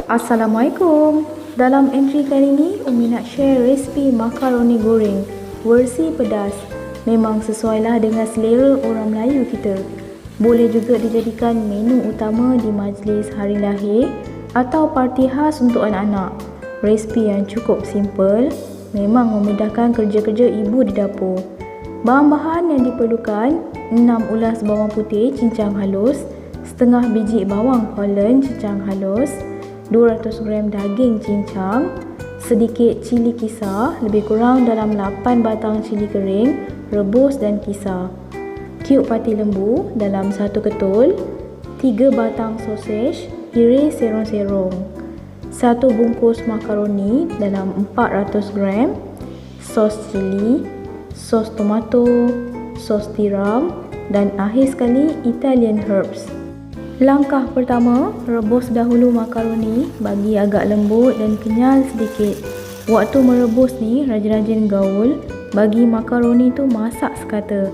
Assalamualaikum. Dalam entry kali ini, Umi nak share resipi makaroni goreng versi pedas. Memang sesuailah dengan selera orang Melayu kita. Boleh juga dijadikan menu utama di majlis hari lahir atau parti khas untuk anak-anak. Resipi yang cukup simple, memang memudahkan kerja-kerja ibu di dapur. Bahan-bahan yang diperlukan: 6 ulas bawang putih cincang halus, setengah biji bawang Holland cincang halus, 200 gram daging cincang, sedikit cili kisar, lebih kurang dalam 8 batang cili kering, rebus dan kisar, cube pati lembu dalam 1 ketul, 3 batang sosis, iris serong-serong, 1 bungkus makaroni dalam 400 gram, sos cili, sos tomato, sos tiram dan akhir sekali Italian herbs. Langkah pertama, rebus dahulu makaroni bagi agak lembut dan kenyal sedikit. Waktu merebus ni, rajin-rajin gaul bagi makaroni tu masak sekata.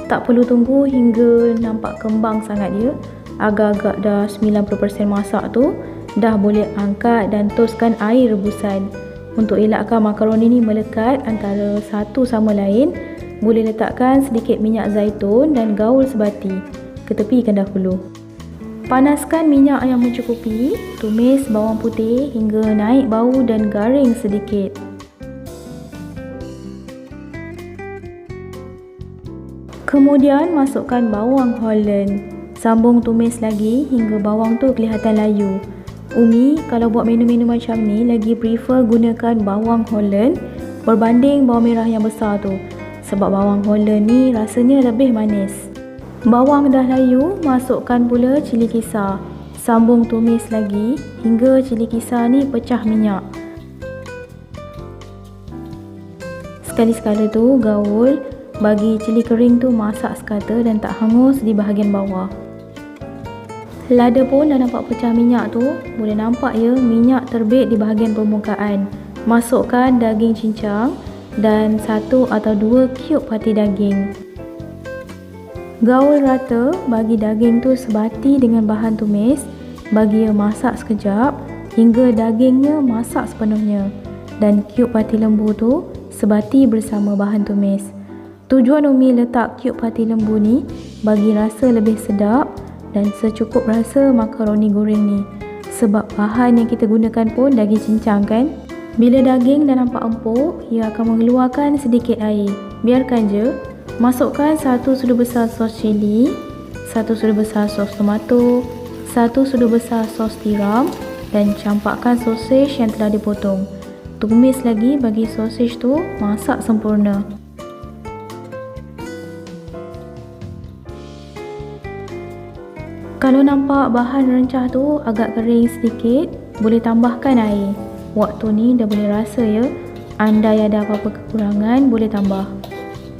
Tak perlu tunggu hingga nampak kembang sangat dia. Agak-agak dah 90% masak tu, dah boleh angkat dan toskan air rebusan. Untuk elakkan makaroni ni melekat antara satu sama lain, boleh letakkan sedikit minyak zaitun dan gaul sebati. Ketepikan dahulu. Panaskan minyak yang mencukupi, tumis bawang putih hingga naik bau dan garing sedikit. Kemudian masukkan bawang Holland. Sambung tumis lagi hingga bawang tu kelihatan layu. Umi kalau buat menu-menu macam ni lagi prefer gunakan bawang Holland berbanding bawang merah yang besar tu. Sebab bawang Holland ni rasanya lebih manis. Bawang dah layu, masukkan pula cili kisar. Sambung tumis lagi hingga cili kisar ni pecah minyak. Sekali-sekala tu gaul bagi cili kering tu masak sekata dan tak hangus di bahagian bawah. Lada pun dah nampak pecah minyak tu, boleh nampak ya minyak terbit di bahagian permukaan. Masukkan daging cincang dan 1 atau 2 cube pati daging. Gaul rata, bagi daging tu sebati dengan bahan tumis, bagi ia masak sekejap hingga dagingnya masak sepenuhnya dan cube pati lembu tu sebati bersama bahan tumis. Tujuan Umi letak cube pati lembu ni bagi rasa lebih sedap dan secukup rasa makaroni goreng ni. Sebab bahan yang kita gunakan pun daging cincang kan. Bila daging dah nampak empuk, ia akan mengeluarkan sedikit air. Biarkan je. Masukkan 1 sudu besar sos cili, 1 sudu besar sos tomato, 1 sudu besar sos tiram dan campakkan sosis yang telah dipotong. Tumis lagi bagi sosis tu masak sempurna. Kalau nampak bahan rencah tu agak kering sedikit, boleh tambahkan air. Waktu ni dah boleh rasa ya. Andai ada apa-apa kekurangan boleh tambah.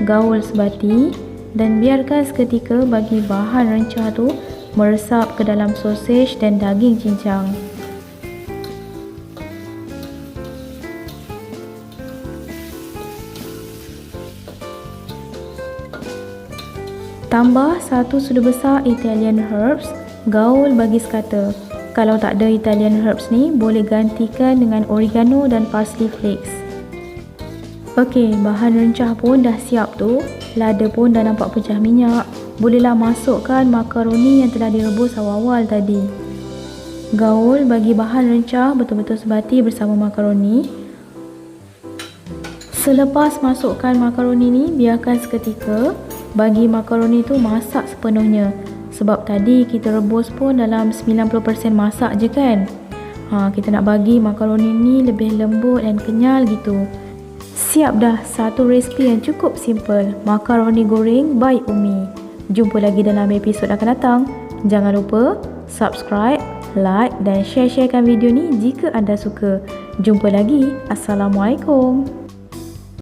Gaul sebati dan biarkan seketika bagi bahan rencah tu meresap ke dalam sosis dan daging cincang. Tambah 1 sudu besar Italian herbs, gaul bagi sekata. Kalau tak ada Italian herbs ni, boleh gantikan dengan oregano dan parsley flakes. Okey, bahan rencah pun dah siap tu. Lada pun dah nampak pecah minyak. Bolehlah masukkan makaroni yang telah direbus awal-awal tadi. Gaul bagi bahan rencah betul-betul sebati bersama makaroni. Selepas masukkan makaroni ni, biarkan seketika bagi makaroni tu masak sepenuhnya. Sebab tadi kita rebus pun dalam 90% masak je kan. Kita nak bagi makaroni ni lebih lembut dan kenyal gitu. Siap dah satu resipi yang cukup simple, makaroni goreng by Umi. Jumpa lagi dalam episod akan datang. Jangan lupa subscribe, like dan share-sharekan video ni jika anda suka. Jumpa lagi. Assalamualaikum.